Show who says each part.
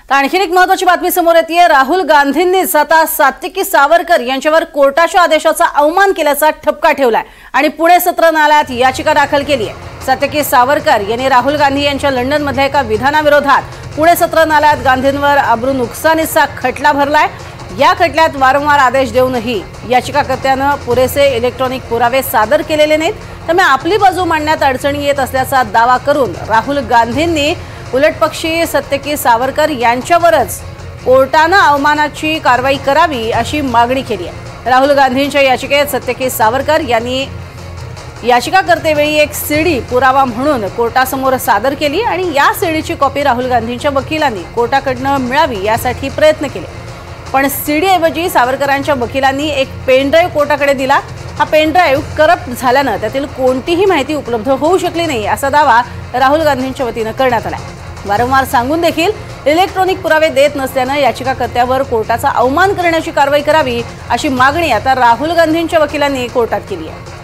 Speaker 1: तर आणखी एक महत्त्वाची बातमी समोर येते। राहुल गांधींनीच आता सात्विकी सावरकर यांच्यावर कोर्टाच्या आदेशाचा अवमान केल्याचा ठपका ठेवलाय आणि पुणे सत्र न्यायालयात याचिका दाखल केली आहे। सात्विकी सावरकर यांनी राहुल गांधी यांच्या लंडन मधल्या एका विधानाविरोधात पुणे सत्र न्यायालयात गांधींवर अब्रू नुकसानीचा खटला भरलाय। या खटल्यात वारंवार आदेश देऊनही याचिकाकर्त्यानं पुरेसे इलेक्ट्रॉनिक पुरावे सादर केलेले नाहीत, त्यामुळे आपली बाजू मांडण्यात अडचणी येत असल्याचा दावा करून राहुल गांधींनी उलटपक्षी सात्विकी सावरकर यांच्यावरच कोर्टाने अवमानाची कारवाई करावी अशी मागणी केली आहे। राहुल गांधींच्या याचिकेत सात्विकी सावरकर यांनी याचिकाकर्तेवेळी एक सीडी पुरावा म्हणून कोर्टासमोर सादर केली आणि या सीडीची कॉपी राहुल गांधींच्या वकिलांनी कोर्टाकडून मिळावी यासाठी प्रयत्न केले, पण सीडी ऐवजी सावरकरांच्या वकिलांनी एक पेन ड्राइव्ह कोर्टाकडे दिला। हा पेन ड्राइव्ह करप्ट झाल्याने त्यातील कोणतीही माहिती उपलब्ध होऊ शकली नाही असा दावा राहुल गांधींच्या वतीने करण्यात आला। वारंवार सांगून देखील इलेक्ट्रॉनिक पुरावे देत नसल्याने याचिकाकर्त्यावर कोर्टाचा अवमान करण्याची कारवाई करावी अशी मागणी आता राहुल गांधींच्या वकिलांनी कोर्टात केली आहे।